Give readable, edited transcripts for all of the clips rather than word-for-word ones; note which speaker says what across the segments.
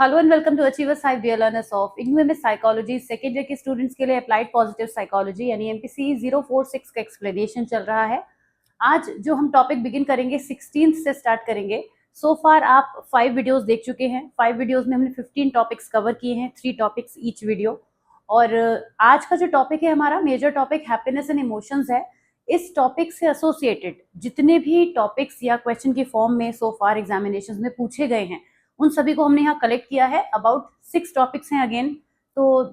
Speaker 1: Hello and welcome to Achievers 5 dear learners of English psychology second year के students के लिए applied positive psychology यानी MPC 046 का explanation चल रहा है। आज जो हम टॉपिक बिगिन करेंगे 16 से स्टार्ट करेंगे। सो फार आप 5 वीडियोस देख चुके हैं। 5 वीडियोस में हमने 15 टॉपिक्स कवर किए हैं, 3 टॉपिक्स ईच वीडियो। और आज का जो टॉपिक है हमारा major topic happiness and emotions है। इस टॉपिक से एसोसिएटेड जितने भी टॉपिक्स या क्वेश्चन के फॉर्म में सो फार एग्जामिनेशन में पूछे गए हैं उन सभी को हमने यहाँ कलेक्ट किया है। अबाउट 6 टॉपिक्स हैं अगेन, तो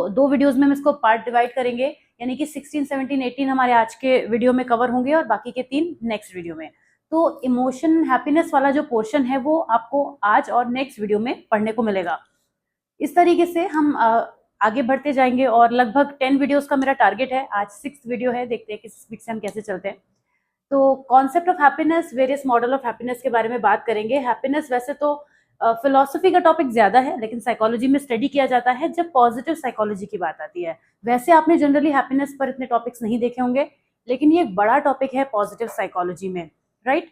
Speaker 1: दो वीडियोस में हम इसको पार्ट डिवाइड करेंगे, यानी कि 16, 17, 18 हमारे आज के वीडियो में कवर होंगे और बाकी के 3 नेक्स्ट वीडियो में। तो इमोशन हैप्पीनेस वाला जो पोर्शन है वो आपको आज और नेक्स्ट वीडियो में पढ़ने को मिलेगा। इस तरीके से हम आगे बढ़ते जाएंगे और लगभग 10 वीडियोस का मेरा टारगेट है। आज 6 वीडियो है, देखते हैं कि इस वीक से हम कैसे चलते हैं। तो concept of happiness, various model of happiness के बारे में बात करेंगे। हैप्पीनेस वैसे तो फिलोसफी का टॉपिक ज्यादा है, लेकिन साइकोलॉजी में स्टडी किया जाता है जब पॉजिटिव साइकोलॉजी की बात आती है। वैसे आपने जनरली हैप्पीनेस पर इतने टॉपिक्स नहीं देखे होंगे, लेकिन ये एक बड़ा टॉपिक है पॉजिटिव साइकोलॉजी में, राइट?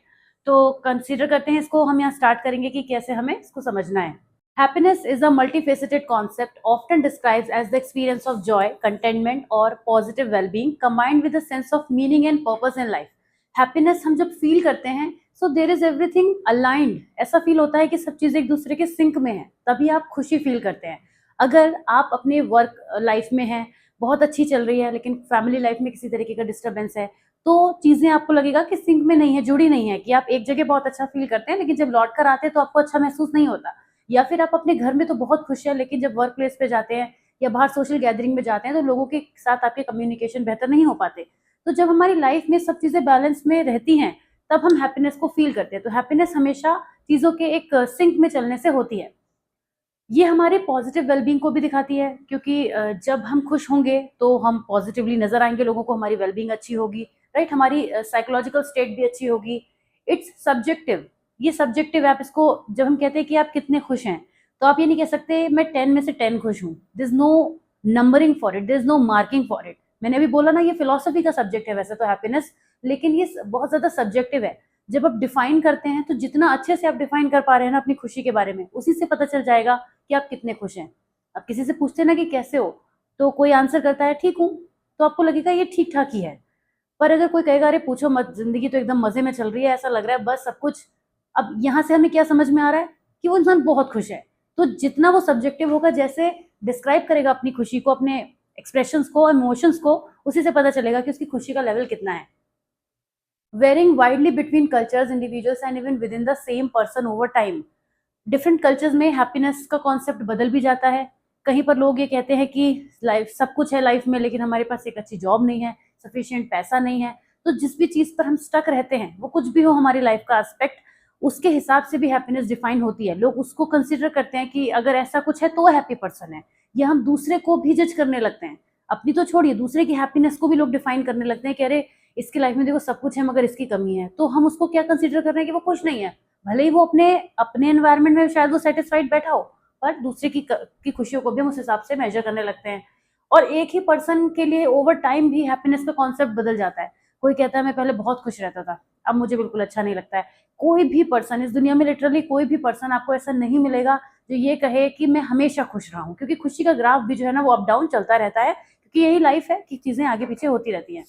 Speaker 1: तो कंसीडर करते हैं इसको, हम यहाँ स्टार्ट करेंगे कि कैसे हमें इसको समझना है। Happiness is a multifaceted concept often described as the experience of joy, contentment और positive well-being combined with a sense of meaning and purpose in life. Happiness हम जब feel करते हैं so there is everything aligned, ऐसा feel होता है कि सब चीज़ें एक दूसरे के sync में हैं, तभी आप खुशी feel करते हैं। अगर आप अपने वर्क लाइफ में हैं, बहुत अच्छी चल रही है, लेकिन फैमिली लाइफ में किसी तरीके का डिस्टर्बेंस है, तो चीज़ें आपको लगेगा कि सिंक में नहीं है, जुड़ी नहीं है, कि आप एक जगह बहुत अच्छा फील करते हैं लेकिन जब लौट कर आते हैं तो आपको अच्छा महसूस नहीं होता। या फिर आप अपने घर में तो बहुत खुश हैं, लेकिन जब वर्क प्लेस पे जाते हैं या बाहर सोशल गैदरिंग में जाते हैं तो लोगों के साथ आपके कम्युनिकेशन बेहतर नहीं हो पाते। तो जब हमारी लाइफ में सब चीज़ें बैलेंस में रहती हैं तब हम हैप्पीनेस को फील करते हैं। तो हैप्पीनेस हमेशा चीज़ों के एक सिंक में चलने से होती है। ये हमारे पॉजिटिव वेलबींग को भी दिखाती है, क्योंकि जब हम खुश होंगे तो हम पॉजिटिवली नजर आएंगे लोगों को, हमारी वेलबींग अच्छी होगी, राइट? हमारी साइकोलॉजिकल स्टेट भी अच्छी होगी। इट्स सब्जेक्टिव, ये सब्जेक्टिव। आप इसको जब हम कहते हैं कि आप कितने खुश हैं, तो आप ये नहीं कह सकते मैं 10 में से 10 खुश हूँ। This no numbering for it, this no marking for it. मैंने अभी बोला ना, ये फिलोसफी का सब्जेक्ट है वैसे तो हैप्पीनेस, लेकिन ये बहुत ज्यादा सब्जेक्टिव है। जब आप डिफाइन करते हैं तो जितना अच्छे से आप डिफाइन कर पा रहे हैं ना अपनी खुशी के बारे में, उसी से पता चल जाएगा कि आप कितने खुश हैं। आप किसी से पूछते हैं ना कि कैसे हो, तो कोई आंसर करता है ठीक हूँ, तो आपको लगेगा ये ठीक ठाक ही है। पर अगर कोई कहेगा अरे पूछो मत, जिंदगी तो एकदम मजे में चल रही है, ऐसा लग रहा है बस सब कुछ, अब यहाँ से हमें क्या समझ में आ रहा है कि वो इंसान बहुत खुश है। तो जितना वो सब्जेक्टिव होगा, जैसे डिस्क्राइब करेगा अपनी खुशी को, अपने एक्सप्रेशंस को, इमोशंस को, उसी से पता चलेगा कि उसकी खुशी का लेवल कितना है। Varying widely between cultures, individuals and even with in the same person over time. Different cultures में हैप्पीनेस का कॉन्सेप्ट बदल भी जाता है। कहीं पर लोग ये कहते हैं कि लाइफ सब कुछ है लाइफ में, लेकिन हमारे पास एक अच्छी जॉब नहीं है, सफिशिएंट पैसा नहीं है। तो जिस भी चीज पर हम स्टक रहते हैं, वो कुछ भी हो हमारी लाइफ का एस्पेक्ट, उसके हिसाब से भी हैप्पीनेस डिफाइन होती है। लोग उसको कंसिडर करते हैं कि अगर ऐसा कुछ है तो हैप्पी पर्सन है, या हम दूसरे को भी जज करने लगते हैं। अपनी तो छोड़िए, दूसरे की हैप्पीनेस को भी लोग डिफाइन करने लगते हैं कि अरे इसकी लाइफ में देखो सब कुछ है मगर इसकी कमी है, तो हम उसको क्या कंसिडर कर रहे हैं कि वो खुश नहीं है। भले ही वो अपने अपने एनवायरनमेंट में शायद वो सेटिस्फाइड बैठा हो, पर दूसरे की खुशियों को भी हम उस हिसाब से मेजर करने लगते हैं। और एक ही पर्सन के लिए ओवर टाइम भी हैप्पीनेस का कॉन्सेप्ट बदल जाता है। कोई कहता है मैं पहले बहुत खुश रहता था, अब मुझे बिल्कुल अच्छा नहीं लगता है। कोई भी पर्सन इस दुनिया में, लिटरली कोई भी पर्सन आपको ऐसा नहीं मिलेगा जो ये कहे कि मैं हमेशा खुश रहा हूँ, क्योंकि खुशी का ग्राफ भी जो है ना वो अप डाउन चलता रहता है, क्योंकि यही लाइफ है कि चीजें आगे पीछे होती रहती हैं।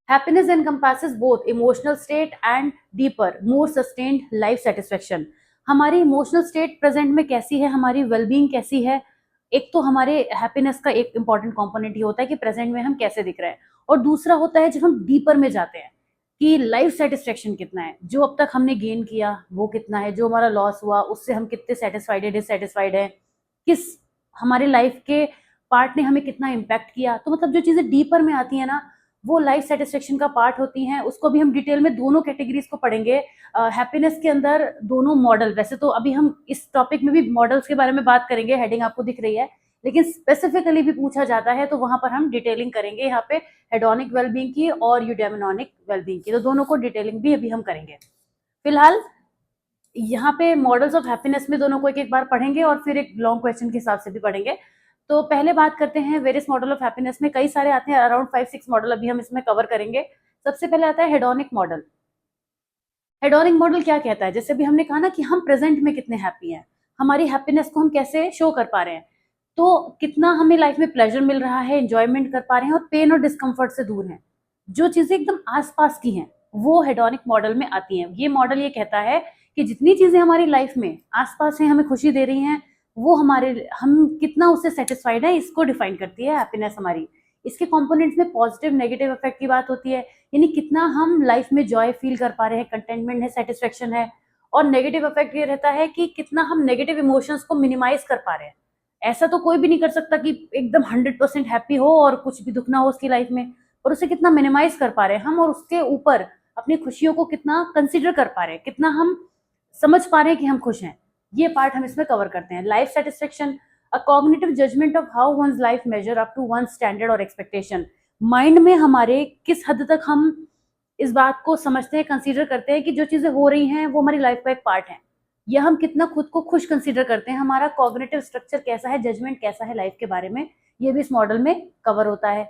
Speaker 1: Happiness encompasses both emotional state and deeper, more sustained life satisfaction. हमारी इमोशनल स्टेट प्रेजेंट में कैसी है, हमारी वेलबींग कैसी है, एक तो हमारे हैप्पीनेस का एक इंपॉर्टेंट कंपोनेंट ये होता है कि प्रेजेंट में हम कैसे दिख रहे हैं, और दूसरा होता है जब हम डीपर में जाते हैं कि लाइफ सेटिस्फेक्शन कितना है, जो अब तक हमने गेन किया वो कितना है, जो हमारा लॉस हुआ उससे हम कितने सेटिस्फाइड है, डिससेटिस्फाइड है, किस हमारे लाइफ के पार्ट ने हमें कितना इम्पैक्ट किया। तो मतलब जो चीजें डीपर में आती है ना, वो लाइफ सेटिस्फेक्शन का पार्ट होती हैं। उसको भी हम डिटेल में दोनों कैटेगरीज को पढ़ेंगे। हैप्पीनेस के अंदर दोनों मॉडल, वैसे तो अभी हम इस टॉपिक में भी मॉडल्स के बारे में बात करेंगे, हेडिंग आपको दिख रही है, लेकिन स्पेसिफिकली भी पूछा जाता है तो वहां पर हम डिटेलिंग करेंगे यहाँ पे हेडोनिक वेलबींग की और यूडेमोनिक वेलबींग की। तो दोनों को डिटेलिंग भी अभी हम करेंगे। फिलहाल यहाँ पे मॉडल्स ऑफ हैप्पीनेस में दोनों को एक एक बार पढ़ेंगे और फिर एक लॉन्ग क्वेश्चन के हिसाब से भी पढ़ेंगे। तो पहले बात करते हैं वेरियस मॉडल ऑफ हैप्पीनेस में, कई सारे आते हैं, अराउंड 5-6 मॉडल अभी हम इसमें कवर करेंगे। सबसे पहले आता है हेडोनिक मॉडल। हेडोनिक मॉडल क्या कहता है, जैसे भी हमने कहा ना कि हम प्रेजेंट में कितने हैप्पी हैं, हमारी हैप्पीनेस को हम कैसे शो कर पा रहे हैं, तो कितना हमें लाइफ में प्लेजर मिल रहा है, एंजॉयमेंट कर पा रहे हैं और पेन और डिस्कम्फर्ट से दूर हैं। जो चीजें एकदम आसपास की हैं वो हेडोनिक मॉडल में आती हैं। ये मॉडल ये कहता है कि जितनी चीजें हमारी लाइफ में आसपास हैं, हमें खुशी दे रही हैं, वो हम कितना उससे सेटिस्फाइड है, इसको डिफाइन करती है हैप्पीनेस हमारी। इसके कंपोनेंट्स में पॉजिटिव नेगेटिव इफेक्ट की बात होती है, यानी कितना हम लाइफ में जॉय फील कर पा रहे हैं, कंटेंटमेंट है, सेटिस्फेक्शन है। और नेगेटिव इफेक्ट ये रहता है कि कितना हम नेगेटिव इमोशंस को मिनिमाइज कर पा रहे हैं। ऐसा तो कोई भी नहीं कर सकता कि एकदम 100% हैप्पी हो और कुछ भी दुख ना हो उसकी लाइफ में, और उसे कितना मिनिमाइज कर पा रहे हैं हम, और उसके ऊपर अपनी खुशियों को कितना कंसिडर कर पा रहे हैं, कितना हम समझ पा रहे हैं कि हम खुश हैं। ये पार्ट हम इसमें कवर करते हैं। Life satisfaction, a cognitive judgment of how one's life measure up to one standard और एक्सपेक्टेशन। माइंड में हमारे किस हद तक हम इस बात को समझते हैं, कंसीडर करते हैं कि जो चीजें हो रही हैं वो हमारी लाइफ का एक पार्ट है, या हम कितना खुद को खुश कंसीडर करते हैं, हमारा कॉग्निटिव स्ट्रक्चर कैसा है, जजमेंट कैसा है लाइफ के बारे में, ये भी इस मॉडल में कवर होता है।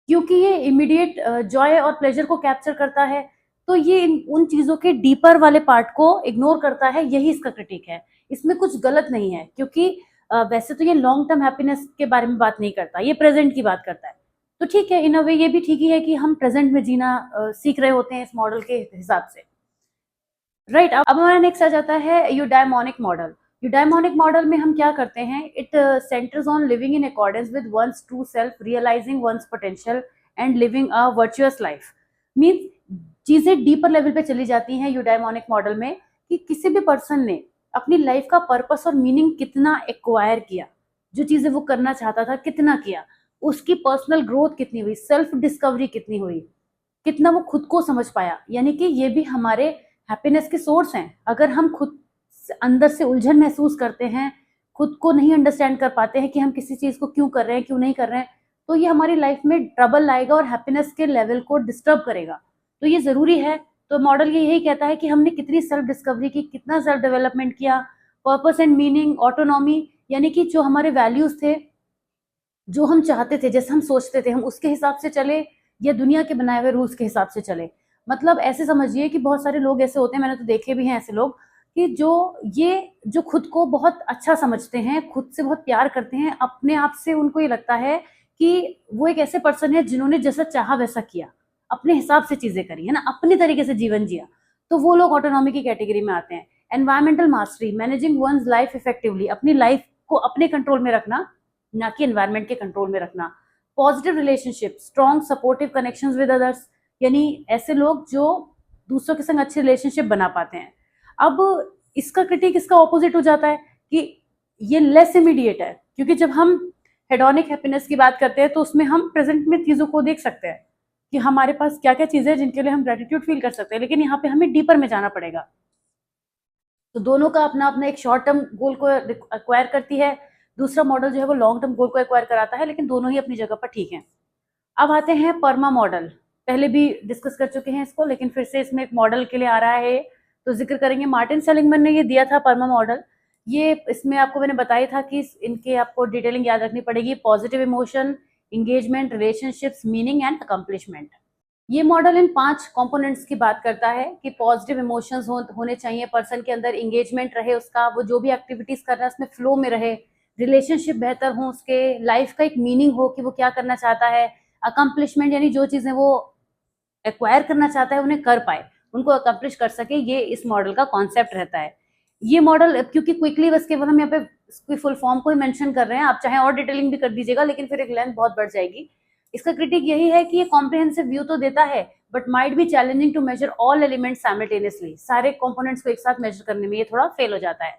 Speaker 1: क्योंकि ये इमीडिएट जॉय और प्लेजर को कैप्चर करता है, तो ये उन चीजों के डीपर वाले पार्ट को इग्नोर करता है, यही इसका क्रिटिक है। इसमें कुछ गलत नहीं है, क्योंकि वैसे तो ये लॉन्ग टर्म हैप्पीनेस के बारे में बात नहीं करता, ये प्रेजेंट की बात करता है। तो ठीक है, इन अ वे ये भी ठीक ही है कि हम प्रेजेंट में जीना सीख रहे होते हैं इस मॉडल के हिसाब से। राइट, अब हमारा नेक्स्ट आ जाता है यूडाइमोनिक मॉडल। यूडाइमोनिक मॉडल में हम क्या करते हैं, it centers on living in accordance with one's true self, realizing one's potential and living a virtuous life. Means चीजें डीपर लेवल पे चली जाती हैं यूडाइमोनिक मॉडल में, कि किसी भी पर्सन ने अपनी लाइफ का पर्पस और मीनिंग कितना एक्वायर किया, जो चीजें वो करना चाहता था कितना किया, उसकी पर्सनल ग्रोथ कितनी हुई, सेल्फ डिस्कवरी कितनी हुई, कितना वो खुद को समझ पाया। यानी कि ये भी हमारे हैप्पीनेस के सोर्स हैं। अगर हम खुद अंदर से उलझन महसूस करते हैं, खुद को नहीं अंडरस्टैंड कर पाते हैं कि हम किसी चीज को क्यों कर रहे हैं, क्यों नहीं कर रहे हैं, तो ये हमारी लाइफ में ट्रबल लाएगा और हैप्पीनेस के लेवल को डिस्टर्ब करेगा। तो ये जरूरी है। तो मॉडल ये यही कहता है कि हमने कितनी सेल्फ डिस्कवरी की, कितना सेल्फ डेवलपमेंट किया, पर्पस एंड मीनिंग, ऑटोनॉमी, यानी कि जो हमारे वैल्यूज थे, जो हम चाहते थे, जैसे हम सोचते थे, हम उसके हिसाब से चले या दुनिया के बनाए हुए रूल्स के हिसाब से चले। मतलब ऐसे समझिए कि बहुत सारे लोग ऐसे होते हैं, मैंने तो देखे भी हैं ऐसे लोग, कि जो खुद को बहुत अच्छा समझते हैं, खुद से बहुत प्यार करते हैं, अपने आप से उनको ये लगता है कि वो एक ऐसे पर्सन है जिन्होंने जैसा चाहा वैसा किया, अपने हिसाब से चीजें करी है ना, अपनी तरीके से जीवन जिया, तो वो लोग ऑटोनॉमी की कैटेगरी में आते हैं। Environmental mastery, managing one's life effectively, अपनी लाइफ को अपने कंट्रोल में रखना, ना कि एनवायरमेंट के कंट्रोल में रखना। Positive relationship, strong supportive connections with others, यानी ऐसे लोग जो दूसरों के संग अच्छे रिलेशनशिप बना पाते हैं। अब इसका क्रिटिक, इसका ऑपोजिट हो जाता है कि ये लेस इमीडिएट है, क्योंकि जब हम हेडोनिक हैप्पीनेस की बात करते हैं तो उसमें हम प्रेजेंट में चीजों को देख सकते हैं कि हमारे पास क्या क्या चीजें हैं जिनके लिए हम ग्रेटिट्यूड फील कर सकते हैं, लेकिन यहाँ पे हमें डीपर में जाना पड़ेगा। तो दोनों का अपना अपना एक शॉर्ट टर्म गोल को एक्वायर करती है, दूसरा मॉडल जो है वो लॉन्ग टर्म गोल को एक्वायर कराता है, लेकिन दोनों ही अपनी जगह पर ठीक है। अब आते हैं परमा मॉडल। पहले भी डिस्कस कर चुके हैं इसको, लेकिन फिर से इसमें एक मॉडल के लिए आ रहा है तो जिक्र करेंगे। मार्टिन सेलिंगमैन ने ये दिया था परमा मॉडल। ये इसमें आपको मैंने बताया था कि इनके आपको डिटेलिंग याद रखनी पड़ेगी। Positive emotion, engagement, relationships, meaning and accomplishment. ये मॉडल इन 5 कंपोनेंट्स की बात करता है कि पॉजिटिव इमोशंस होने चाहिए पर्सन के अंदर, इंगेजमेंट रहे उसका, वो जो भी एक्टिविटीज कर रहा है उसमें फ्लो में रहे, रिलेशनशिप बेहतर हो उसके, लाइफ का एक मीनिंग हो कि वो क्या करना चाहता है, अकम्पलिशमेंट यानी जो चीजें वो एक्वायर करना चाहता है उन्हें कर पाए, उनको अकम्पलिश कर सके, ये इस मॉडल का कॉन्सेप्ट रहता है। ये मॉडल क्योंकि क्विकली बस केवल हम यहाँ पे इसकी फुल फॉर्म को ही मेंशन कर रहे हैं, आप चाहे और डिटेलिंग भी कर दीजिएगा, लेकिन फिर एक लेंथ बहुत बढ़ जाएगी। इसका क्रिटिक यही है कि ये कॉम्प्रिहेंसिव व्यू तो देता है, but might be challenging to measure all elements simultaneously. सारे कंपोनेंट्स को एक साथ मेजर करने में ये थोड़ा फेल हो जाता है।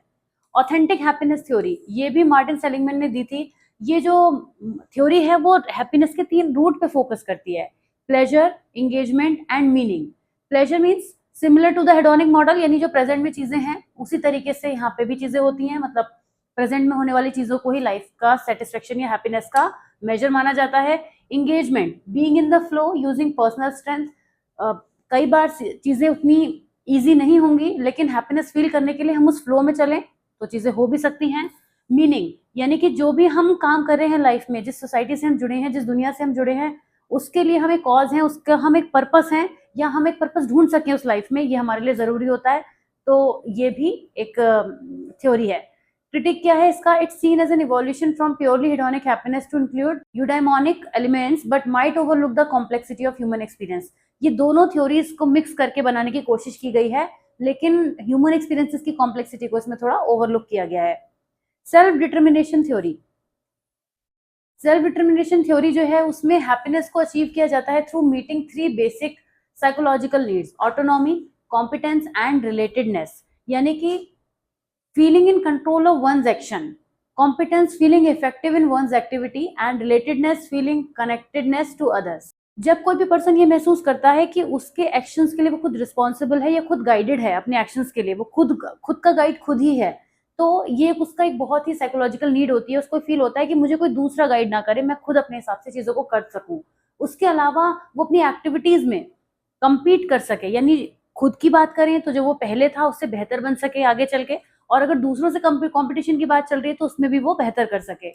Speaker 1: ऑथेंटिक हैप्पीनेस थ्योरी, ये भी मार्टिन सेलिंगमैन ने दी थी। ये जो थ्योरी है वो हैप्पीनेस के 3 रूट पे फोकस करती है, pleasure, engagement and meaning. Pleasure means similar to the hedonic model, यानी जो प्रेजेंट में चीजें हैं उसी तरीके से यहाँ पे भी चीजें होती हैं, मतलब प्रेजेंट में होने वाली चीजों को ही लाइफ का सेटिस्फेक्शन या हैप्पीनेस का मेजर माना जाता है। Engagement, being in the flow using personal strength. कई बार चीजें उतनी ईजी नहीं होंगी, लेकिन हैप्पीनेस फील करने के लिए हम उस फ्लो में चलें तो चीजें हो भी सकती हैं। मीनिंग, यानी कि जो भी हम काम कर रहे हैं लाइफ में, जिस सोसाइटी से हम जुड़े हैं, जिस दुनिया से हम जुड़े हैं, उसके लिए हम एक कॉज है, उसका हम एक पर्पस है, या हम एक पर्पस ढूंढ सकें उस लाइफ में, ये हमारे लिए जरूरी होता है। तो ये भी एक थ्योरी है। क्रिटिक क्या है इसका? It's seen as an evolution from purely hedonic happiness to include eudaimonic elements but might overlook the complexity of human experience. ये दोनों थ्योरीज को मिक्स करके बनाने की कोशिश की गई है, लेकिन ह्यूमन एक्सपीरियंसेस की कॉम्प्लेक्सिटी को इसमें थोड़ा ओवरलुक किया गया है। Self determination theory. Self determination theory जो है उसमें हैप्पीनेस को अचीव किया जाता है through meeting 3 basic psychological needs: autonomy, competence and relatedness. यानी कि feeling in control of one's action, competence feeling effective in one's activity and relatedness feeling connectedness to others. जब कोई भी पर्सन ये महसूस करता है कि उसके एक्शंस के लिए वो खुद रिस्पॉन्सिबल है या खुद गाइडेड है अपने एक्शंस के लिए, वो खुद का गाइड खुद ही है, तो ये उसका एक बहुत ही साइकोलॉजिकल नीड होती है। उसको फील होता है कि मुझे कोई दूसरा गाइड ना करे, मैं खुद अपने हिसाब से चीजों को कर सकूं। उसके अलावा वो अपनी एक्टिविटीज में compete कर सके, यानी खुद की बात करें तो जो वो पहले था उससे बेहतर बन सके आगे चल के, और अगर दूसरों से कंपटीशन की बात चल रही है तो उसमें भी वो बेहतर कर सके।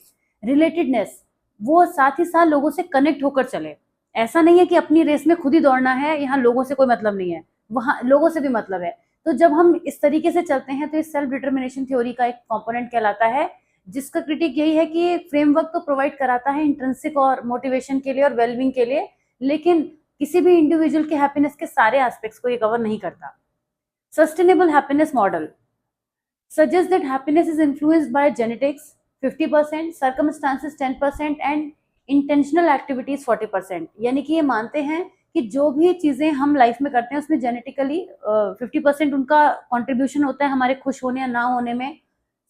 Speaker 1: रिलेटेडनेस, वो साथ ही साथ लोगों से कनेक्ट होकर चले। ऐसा नहीं है कि अपनी रेस में खुद ही दौड़ना है, यहाँ लोगों से कोई मतलब नहीं है, वहां लोगों से भी मतलब है। तो जब हम इस तरीके से चलते हैं तो इस सेल्फ डिटर्मिनेशन थ्योरी का एक कंपोनेंट कहलाता है, जिसका क्रिटिक यही है कि फ्रेमवर्क तो प्रोवाइड कराता है इंट्रिंसिक और मोटिवेशन के लिए और वेलबींग के लिए, लेकिन किसी भी इंडिविजुअल के हैप्पीनेस के सारे एस्पेक्ट्स को ये कवर नहीं करता। Sustainable happiness model suggests that happiness is influenced by genetics 50%, circumstances 10% and intentional activities 40%। यानी कि ये मानते हैं कि जो भी चीजें हम लाइफ में करते हैं उसमें जेनेटिकली 50% उनका कंट्रीब्यूशन होता है हमारे खुश होने या ना होने में।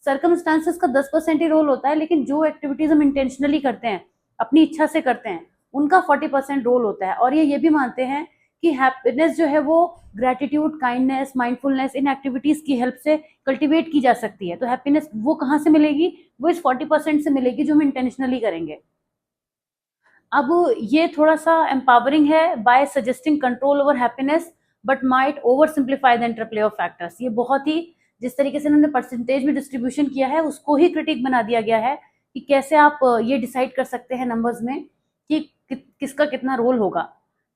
Speaker 1: सर्कमस्टांसेस का 10% ही रोल होता है, लेकिन जो एक्टिविटीज हम इंटेंशनली करते हैं, अपनी इच्छा से करते हैं, उनका 40% रोल होता है। और ये भी मानते हैं कि हैप्पीनेस जो है वो ग्रेटिट्यूड, काइंडनेस, माइंडफुलनेस, इन एक्टिविटीज की हेल्प से कल्टीवेट की जा सकती है। तो हैप्पीनेस वो कहाँ से मिलेगी? वो इस 40% से मिलेगी जो हम इंटेंशनली करेंगे। अब ये थोड़ा सा एम्पावरिंग है by suggesting control over happiness but might over simplify the interplay of factors. ये बहुत ही, जिस तरीके से इन्होंने परसेंटेज में डिस्ट्रीब्यूशन किया है उसको ही क्रिटिक बना दिया गया है कि कैसे आप ये डिसाइड कर सकते हैं नंबर्स में कि किसका कितना रोल होगा।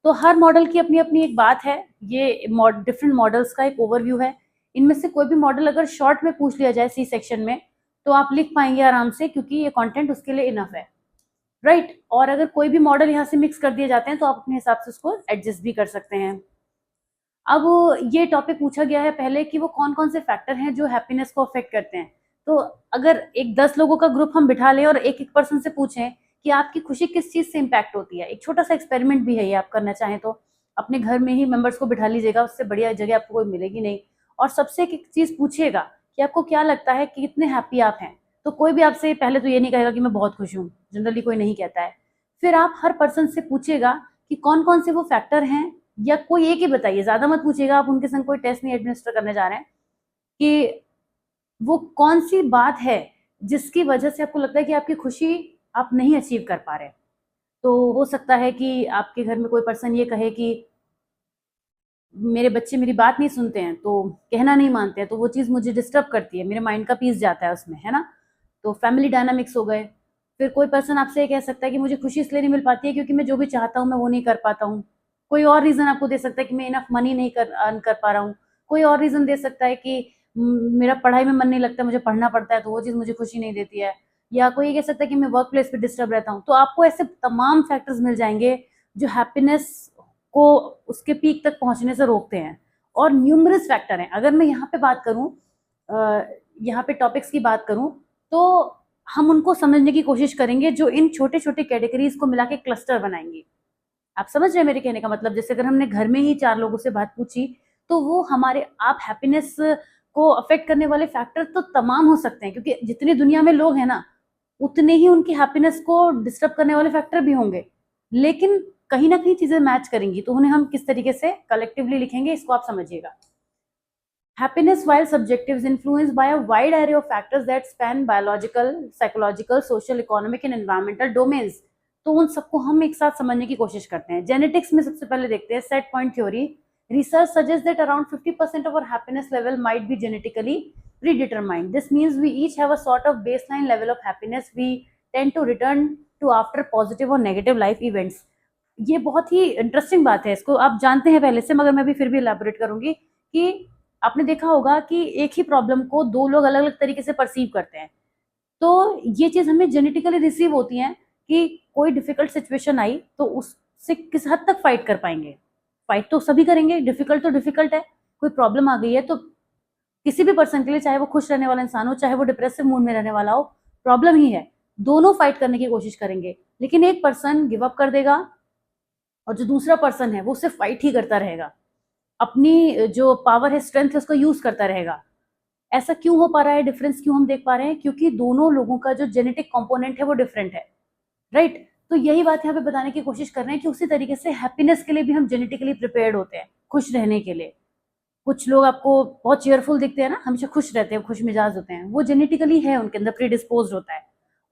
Speaker 1: तो हर मॉडल की अपनी अपनी एक बात है। ये डिफरेंट मॉडल्स का एक ओवरव्यू है। इनमें से कोई भी मॉडल अगर शॉर्ट में पूछ लिया जाए सी सेक्शन में तो आप लिख पाएंगे आराम से, क्योंकि ये कंटेंट उसके लिए इनफ है, राइट। और अगर कोई भी मॉडल यहाँ से मिक्स कर दिए जाते हैं तो आप अपने हिसाब से उसको एडजस्ट भी कर सकते हैं। अब ये टॉपिक पूछा गया है पहले कि वो कौन कौन से फैक्टर हैं जो हैप्पीनेस को अफेक्ट करते हैं। तो अगर एक 10 लोगों का ग्रुप हम बिठा लें और एक एक पर्सन से पूछें कि आपकी खुशी किस चीज से इम्पैक्ट होती है, एक छोटा सा एक्सपेरिमेंट भी है ये, आप करना चाहें तो अपने घर में ही मेंबर्स को बिठा लीजिएगा, उससे बढ़िया जगह आपको कोई मिलेगी नहीं, और सबसे एक चीज पूछिएगा कि आपको क्या लगता है कि कितने हैप्पी आप हैं। तो कोई भी आपसे पहले तो ये नहीं कहेगा कि मैं बहुत खुश हूँ, जनरली कोई नहीं कहता है। फिर आप हर पर्सन से पूछिएगा कि कौन कौन से वो फैक्टर हैं, या कोई एक ही बताइए, ज्यादा मत पूछिएगा, आप उनके संग कोई टेस्ट नहीं एडमिनिस्टर करने जा रहे हैं, कि वो कौन सी बात है जिसकी वजह से आपको लगता है कि आपकी खुशी आप नहीं अचीव कर पा रहे। तो हो सकता है कि आपके घर में कोई पर्सन ये कहे कि मेरे बच्चे मेरी बात नहीं सुनते हैं, तो कहना नहीं मानते हैं, तो वो चीज़ मुझे डिस्टर्ब करती है, मेरे माइंड का पीस जाता है उसमें, है ना। तो फैमिली डायनामिक्स हो गए। फिर कोई पर्सन आपसे ये कह सकता है कि मुझे खुशी इसलिए नहीं मिल पाती है क्योंकि मैं जो भी चाहता हूँ मैं वो नहीं कर पाता हूँ। कोई और रीज़न आपको दे सकता है कि मैं इनफ मनी नहीं अर्न कर पा रहा हूँ। कोई और रीज़न दे सकता है कि मेरा पढ़ाई में मन नहीं लगता, मुझे पढ़ना पड़ता है, तो वो चीज़ मुझे खुशी नहीं देती है। या कोई ये कह सकता है कि मैं वर्क प्लेस पे डिस्टर्ब रहता हूँ। तो आपको ऐसे तमाम फैक्टर्स मिल जाएंगे जो हैप्पीनेस को उसके पीक तक पहुंचने से रोकते हैं, और न्यूमरस फैक्टर हैं। अगर मैं यहाँ पे बात करूँ, यहाँ पे टॉपिक्स की बात करूँ, तो हम उनको समझने की कोशिश करेंगे जो इन छोटे छोटे कैटेगरीज को मिला के क्लस्टर बनाएंगे। आप समझ रहे हैं मेरे कहने का मतलब? जैसे अगर हमने घर में ही 4 लोगों से बात पूछी तो वो हमारे आप हैप्पीनेस को अफेक्ट करने वाले फैक्टर तो तमाम हो सकते हैं, क्योंकि जितनी दुनिया में लोग हैं ना उतने ही उनकी हैप्पीनेस को डिस्टर्ब करने वाले फैक्टर भी होंगे, लेकिन कहीं ना कहीं चीजें मैच करेंगी। तो उन्हें हम किस तरीके से कलेक्टिवली लिखेंगे इसको आप समझिएगा। Happiness, while subjective, is influenced by a wide array of factors that span biological, psychological, social, economic and environmental domains। तो उन सबको हम एक साथ समझने की कोशिश करते हैं। जेनेटिक्स में सबसे पहले देखते हैं set point theory. Research suggests that around 50% of our happiness level might be genetically predetermined. This means we each have a sort of baseline level of happiness we tend to return to after positive or negative life events। ये बहुत ही interesting बात है, इसको आप जानते हैं पहले से, मगर मैं भी फिर भी एलैबोरेट करूंगी कि आपने देखा होगा कि एक ही प्रॉब्लम को दो लोग अलग अलग तरीके से परसीव करते हैं। तो ये चीज हमें जेनेटिकली रिसीव होती है कि कोई डिफिकल्ट सिचुएशन आई तो उससे किस हद तक फाइट कर पाएंगे। फाइट तो सभी करेंगे, डिफिकल्ट तो डिफिकल्ट है। कोई प्रॉब्लम आ गई है तो किसी भी पर्सन के लिए, चाहे वो खुश रहने वाला इंसान हो चाहे वो डिप्रेसिव मूड में रहने वाला हो, प्रॉब्लम ही है। दोनों फाइट करने की कोशिश करेंगे, लेकिन एक पर्सन गिव अप कर देगा और जो दूसरा पर्सन है वो सिर्फ फाइट ही करता रहेगा, अपनी जो पावर है, स्ट्रेंथ है, उसको यूज करता रहेगा। ऐसा क्यों हो पा रहा है, डिफरेंस क्यों हम देख पा रहे हैं? क्योंकि दोनों लोगों का जो जेनेटिक कंपोनेंट है वो डिफरेंट है, राइट? तो यही बात यहाँ पे बताने की कोशिश कर रहे हैं कि उसी तरीके से हैप्पीनेस के लिए भी हम जेनेटिकली प्रिपेयर्ड होते हैं, खुश रहने के लिए। कुछ लोग आपको बहुत चेयरफुल दिखते हैं ना, हमेशा खुश रहते हैं, खुश मिजाज होते हैं, वो जेनेटिकली है, उनके अंदर प्रीडिस्पोज्ड होता है।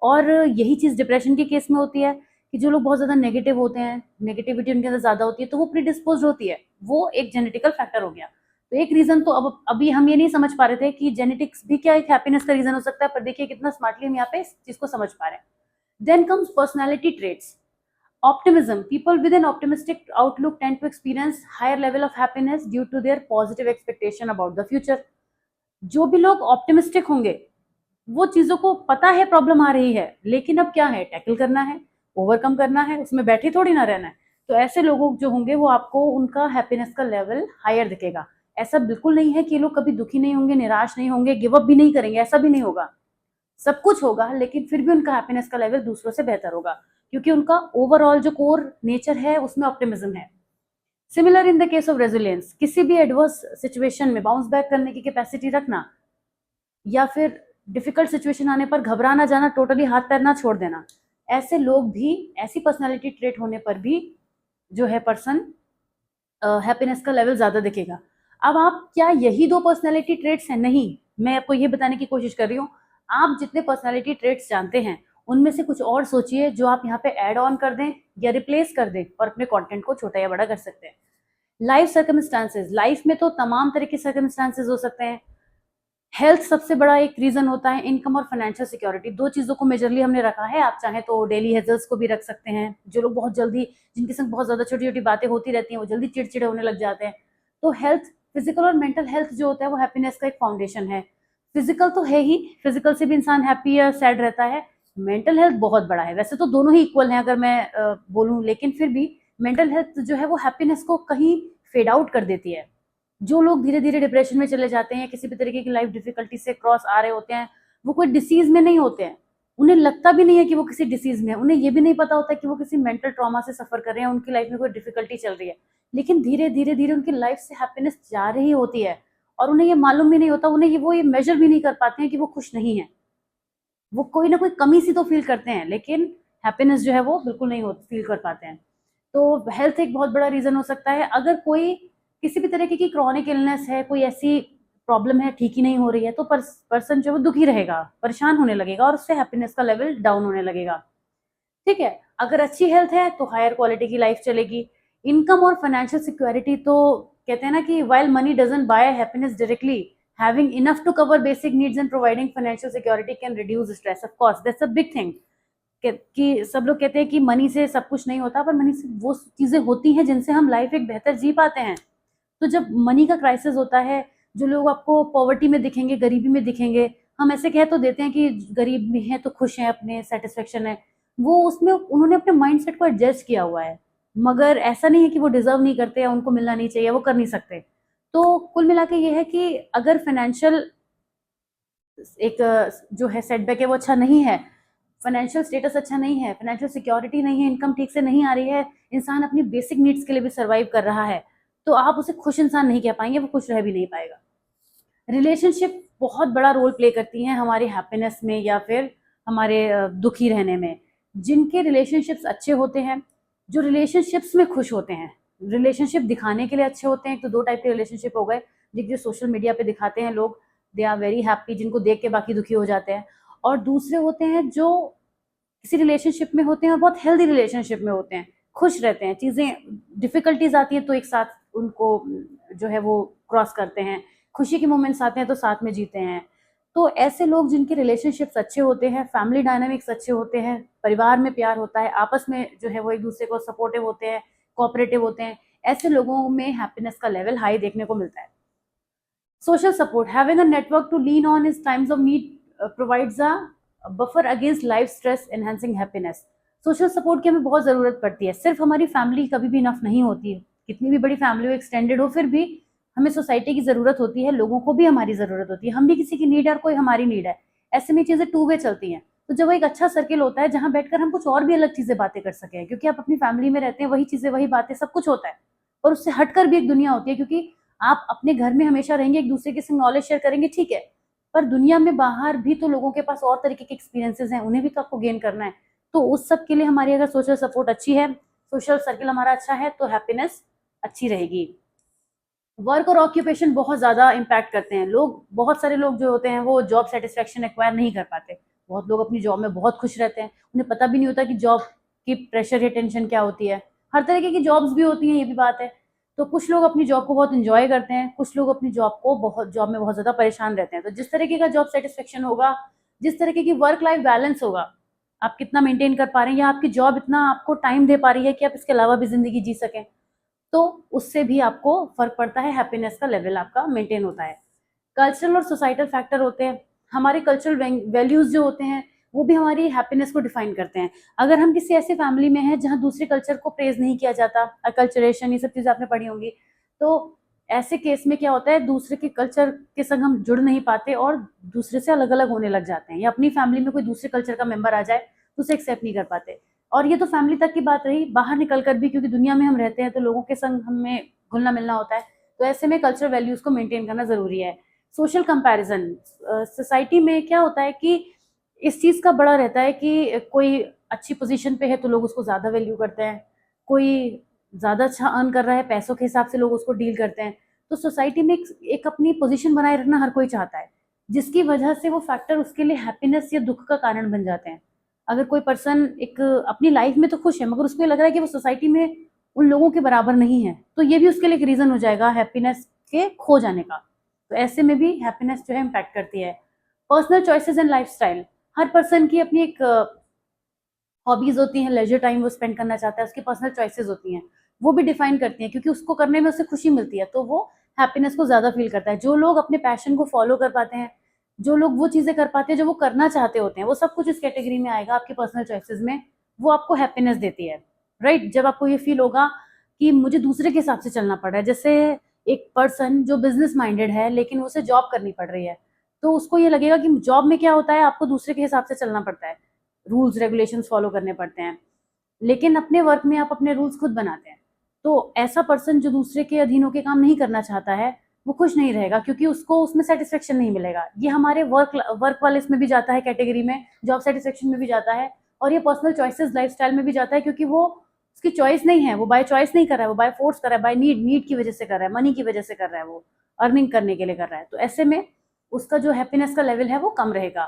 Speaker 1: और यही चीज डिप्रेशन के केस में होती है कि जो लोग बहुत ज्यादा नेगेटिव होते हैं, नेगेटिविटी उनके अंदर ज्यादा होती है, तो वो प्रीडिस्पोज्ड होती है, वो एक जेनेटिकल फैक्टर हो गया। तो एक रीजन तो अब अभी हम ये नहीं समझ पा रहे थे कि जेनेटिक्स भी क्या एक हैप्पीनेस का रीजन हो सकता है, पर देखिए कितना स्मार्टली हम यहाँ पे इस चीज को समझ पा रहे हैं। Then comes personality traits. Optimism. People with an optimistic outlook tend to experience higher level of happiness due to their positive expectation about the future. जो भी लोग ऑप्टिमिस्टिक होंगे, वो चीजों को पता है प्रॉब्लम आ रही है, लेकिन अब क्या है, टैकल करना है, ओवरकम करना है, उसमें बैठे थोड़ी ना रहना है। तो ऐसे लोगों जो होंगे वो आपको उनका हैप्पीनेस का लेवल हायर दिखेगा। ऐसा बिल्कुल नहीं है कि ये लोग कभी दुखी नहीं होंगे, निराश नहीं होंगे, गिव अप भी नहीं करेंगे, ऐसा भी नहीं होगा। सब कुछ होगा, लेकिन फिर भी उनका हैप्पीनेस का लेवल दूसरों से बेहतर होगा, क्योंकि उनका ओवरऑल जो कोर नेचर है उसमें ऑप्टिमिज्म है। Similar in the case of resilience, किसी भी एडवर्स सिचुएशन में बाउंस बैक करने की कैपेसिटी रखना, या फिर डिफिकल्ट सिचुएशन आने पर घबरा ना जाना, टोटली हाथ पैर ना छोड़ देना। ऐसे लोग भी, ऐसी पर्सनैलिटी ट्रेट होने पर भी जो है पर्सन हैप्पीनेस का लेवल ज्यादा दिखेगा। अब आप क्या यही दो पर्सनैलिटी ट्रेट्स हैं? नहीं, मैं आपको ये बताने की कोशिश कर रही हूँ, आप जितने पर्सनैलिटी ट्रेट्स जानते हैं उनमें से कुछ और सोचिए जो आप यहाँ पे ऐड ऑन कर दें या रिप्लेस कर दें और अपने कंटेंट को छोटा या बड़ा कर सकते हैं। लाइफ सर्कमस्टांसेस, लाइफ में तो तमाम तरह के सर्कमस्टांसेस हो सकते हैं। हेल्थ सबसे बड़ा एक रीजन होता है, इनकम और फाइनेंशियल सिक्योरिटी, दो चीजों को मेजरली हमने रखा है। आप चाहें तो डेली हेजल्स को भी रख सकते हैं, जो लोग बहुत जल्दी, जिनके संग बहुत ज्यादा छोटी छोटी बातें होती रहती हैं, वो जल्दी चिड़चिड़े होने लग जाते हैं। तो हेल्थ, फिजिकल और मेंटल हेल्थ जो होता है वो हैप्पीनेस का एक फाउंडेशन है। फिजिकल तो है ही, फिजिकल से भी इंसान हैप्पी या सैड रहता है। मेंटल हेल्थ बहुत बड़ा है, वैसे तो दोनों ही इक्वल है अगर मैं बोलूँ, लेकिन फिर भी मेंटल हेल्थ जो है वो हैप्पीनेस को कहीं फेड आउट कर देती है। जो लोग धीरे धीरे डिप्रेशन में चले जाते हैं, किसी भी तरीके की लाइफ डिफिकल्टी से क्रॉस आ रहे होते हैं, वो कोई डिसीज में नहीं होते हैं, उन्हें लगता भी नहीं है कि वो किसी डिसीज में है, उन्हें ये भी नहीं पता होता कि वो किसी मेंटल ट्रॉमा से सफर कर रहे हैं, उनकी लाइफ में कोई डिफिकल्टी चल रही है, लेकिन धीरे धीरे धीरे उनकी लाइफ से हैप्पीनेस जा रही होती है और उन्हें ये मालूम भी नहीं होता, उन्हें ये मेजर भी नहीं कर पाते हैं कि वो खुश नहीं है। वो कोई ना कोई कमी सी तो फील करते हैं, लेकिन हैप्पीनेस जो है वो बिल्कुल नहीं फील कर पाते हैं। तो हेल्थ एक बहुत बड़ा रीजन हो सकता है। अगर कोई किसी भी तरीके की क्रॉनिक इलनेस है, कोई ऐसी प्रॉब्लम है, ठीक ही नहीं हो रही है, तो पर्सन जो है वो दुखी रहेगा, परेशान होने लगेगा और उससे हैप्पीनेस का लेवल डाउन होने लगेगा। ठीक है, अगर अच्छी हेल्थ है तो हायर क्वालिटी की लाइफ चलेगी। इनकम और फाइनेंशियल सिक्योरिटी, तो कहते हैं ना कि while money doesn't buy happiness directly, having enough to cover basic needs and providing financial security can reduce stress. Of course, that's a big thing. कि सब लोग कहते हैं कि मनी से सब कुछ नहीं होता, पर मनी से वो चीजें होती हैं जिनसे हम लाइफ एक बेहतर जी पाते हैं। तो जब मनी का क्राइसिस होता है, जो लोग आपको पॉवर्टी में दिखेंगे, गरीबी में दिखेंगे, हम ऐसे कह तो देते हैं कि गरीब भी हैं तो खुश हैं, अपने सेटिस्फेक्शन है, वो उसमें उन्होंने अपने माइंडसेट को एडजस्ट किया हुआ है, मगर ऐसा नहीं है कि वो डिजर्व नहीं करते या उनको मिलना नहीं चाहिए, वो कर नहीं सकते। तो कुल मिला के ये है कि अगर फाइनेंशियल एक जो है सेटबैक है वो अच्छा नहीं है, फाइनेंशियल स्टेटस अच्छा नहीं है, फाइनेंशियल सिक्योरिटी नहीं है, इनकम ठीक से नहीं आ रही है, इंसान अपनी बेसिक नीड्स के लिए भी सर्वाइव कर रहा है, तो आप उसे खुश इंसान नहीं कह पाएंगे, वो खुश रह भी नहीं पाएगा। रिलेशनशिप बहुत बड़ा रोल प्ले करती हैं हमारी हैप्पीनेस में या फिर हमारे दुखी रहने में। जिनके रिलेशनशिप्स अच्छे होते हैं, जो रिलेशनशिप्स में खुश होते हैं, रिलेशनशिप दिखाने के लिए अच्छे होते हैं, तो दो टाइप के रिलेशनशिप हो गए, जो सोशल मीडिया पे दिखाते हैं लोग, दे आर वेरी हैप्पी, जिनको देख के बाकी दुखी हो जाते हैं। और दूसरे होते हैं जो किसी रिलेशनशिप में होते हैं और बहुत हेल्दी रिलेशनशिप में होते हैं, खुश रहते हैं, चीज़ें डिफिकल्टीज आती हैं तो एक साथ उनको जो है वो क्रॉस करते हैं, खुशी के मोमेंट्स आते हैं तो साथ में जीते हैं। तो ऐसे लोग जिनके रिलेशनशिप्स अच्छे होते हैं, फैमिली डायनामिक्स अच्छे होते हैं, परिवार में प्यार होता है, आपस में जो है वो एक दूसरे को सपोर्टिव होते हैं, कोऑपरेटिव होते हैं, ऐसे लोगों में हैप्पीनेस का लेवल हाई देखने को मिलता है। Social support, having a network to lean on in times of need provides a buffer against life stress, enhancing happiness. Social support की हमें बहुत ज़रूरत पड़ती है, सिर्फ हमारी फैमिली कभी भी इनफ नहीं होती है, कितनी भी बड़ी फैमिली हो, एक्सटेंडेड हो, फिर भी हमें सोसाइटी की ज़रूरत होती है, लोगों को भी हमारी ज़रूरत होती है, हम भी किसी की नीड है और कोई हमारी नीड है, ऐसे में चीज़ें टू वे चलती हैं। तो जब वो एक अच्छा सर्किल होता है जहाँ बैठकर हम कुछ और भी अलग चीज़ें बातें कर सकें, क्योंकि आप अपनी फैमिली में रहते हैं, वही चीज़ें वही बातें सब कुछ होता है, और उससे हटकर भी एक दुनिया होती है, क्योंकि आप अपने घर में हमेशा रहेंगे, एक दूसरे के संग नॉलेज शेयर करेंगे, ठीक है, पर दुनिया में बाहर भी तो लोगों के पास और तरीके के एक्सपीरियंसेस हैं, उन्हें भी तो आपको गेन करना है। तो उस सब के लिए हमारी अगर सोशल सपोर्ट अच्छी है, सोशल सर्किल हमारा अच्छा है, तो हैप्पीनेस अच्छी रहेगी। वर्क और ऑक्यूपेशन बहुत ज़्यादा इम्पैक्ट करते हैं। लोग, बहुत सारे लोग जो होते हैं वो जॉब सेटिस्फेक्शन एक्वायर नहीं कर पाते। बहुत लोग अपनी जॉब में बहुत खुश रहते हैं, उन्हें पता भी नहीं होता कि जॉब की प्रेशर या टेंशन क्या होती है। हर तरीके की जॉब्स भी होती हैं, ये भी बात है। तो कुछ लोग अपनी जॉब को बहुत इंजॉय करते हैं, कुछ लोग अपनी जॉब में बहुत ज़्यादा परेशान रहते हैं। तो जिस तरीके का जॉब सेटिस्फेक्शन होगा, जिस तरीके की वर्क लाइफ बैलेंस होगा, आप कितना मेंटेन कर पा रहे हैं, या आपकी जॉब इतना आपको टाइम दे पा रही है कि आप इसके अलावा भी ज़िंदगी जी सकें, तो उससे भी आपको फ़र्क पड़ता है, हैप्पीनेस का लेवल आपका मेंटेन होता है। कल्चरल और सोसाइटल फैक्टर होते हैं। हमारे कल्चरल वैल्यूज़ जो होते हैं, वो भी हमारी हैप्पीनेस को डिफाइन करते हैं। अगर हम किसी ऐसी फैमिली में हैं जहाँ दूसरे कल्चर को प्रेज़ नहीं किया जाता, अकल्चरेशन, ये सब चीज़ें आपने पढ़ी होंगी, तो ऐसे केस में क्या होता है, दूसरे के कल्चर के संग हम जुड़ नहीं पाते और दूसरे से अलग-अलग होने लग जाते हैं, या अपनी फैमिली में कोई दूसरे कल्चर का मेंबर आ जाए, तो उसे एक्सेप्ट नहीं कर पाते। और ये तो फैमिली तक की बात रही, बाहर निकल कर भी, क्योंकि दुनिया में हम रहते हैं तो लोगों के संग हमें घुलना-मिलना होता है, तो ऐसे में कल्चरल वैल्यूज़ को मेंटेन करना ज़रूरी है। सोशल कंपैरिजन, सोसाइटी में क्या होता है कि इस चीज़ का बड़ा रहता है कि कोई अच्छी पोजीशन पे है तो लोग उसको ज़्यादा वैल्यू करते हैं, कोई ज़्यादा अच्छा अर्न कर रहा है, पैसों के हिसाब से लोग उसको डील करते हैं। तो सोसाइटी में एक अपनी पोजीशन बनाए रखना हर कोई चाहता है, जिसकी वजह से वो फैक्टर उसके लिए हैप्पीनेस या दुःख का कारण बन जाते हैं। अगर कोई पर्सन एक अपनी लाइफ में तो खुश है, मगर उसको ये लग रहा है कि वो सोसाइटी में उन लोगों के बराबर नहीं है, तो ये भी उसके लिए एक रीज़न हो जाएगा हैप्पीनेस के खो जाने का। तो ऐसे में भी हैप्पीनेस जो है इम्पैक्ट करती है। Personal choices and lifestyle, her person की अपनी एक हॉबीज होती हैं, लेजर टाइम वो स्पेंड करना चाहता है, उसकी पर्सनल चॉइसेस होती हैं, वो भी डिफाइन करती हैं, क्योंकि उसको करने में उसे खुशी मिलती है, तो वो हैप्पीनेस को ज़्यादा फील करता है। जो लोग अपने पैशन को फॉलो कर पाते हैं, जो लोग वो चीज़ें कर पाते हैं जो वो करना चाहते होते हैं, वो सब कुछ इस कैटेगरी में आएगा आपकी पर्सनल चॉइसेस में, वो आपको हैप्पीनेस देती है, राइट? जब आपको ये फील होगा कि मुझे दूसरे के हिसाब से चलना पड़ रहा है, जैसे एक पर्सन जो बिजनेस माइंडेड है लेकिन उसे जॉब करनी पड़ रही है, तो उसको ये लगेगा कि जॉब में क्या होता है, आपको दूसरे के हिसाब से चलना पड़ता है, रूल्स रेगुलेशंस फॉलो करने पड़ते हैं, लेकिन अपने वर्क में आप अपने रूल्स खुद बनाते हैं। तो ऐसा पर्सन जो दूसरे के अधीन होकर काम नहीं करना चाहता है, वो खुश नहीं रहेगा, क्योंकि उसको उसमें सेटिस्फेक्शन नहीं मिलेगा। ये हमारे वर्क वर्क वाले इसमें भी जाता है कैटेगरी में, जॉब सेटिस्फेक्शन में भी जाता है, और ये पर्सनल चॉइसेस लाइफस्टाइल में भी जाता है, क्योंकि वो उसकी चॉइस नहीं है, वो बाय चॉइस नहीं कर रहा है, वो बाय फोर्स कर रहा है, बाय नीड की वजह से कर रहा है, मनी की वजह से कर रहा है, वो अर्निंग करने के लिए कर रहा है। तो ऐसे में उसका जो हैप्पीनेस का लेवल है वो कम रहेगा।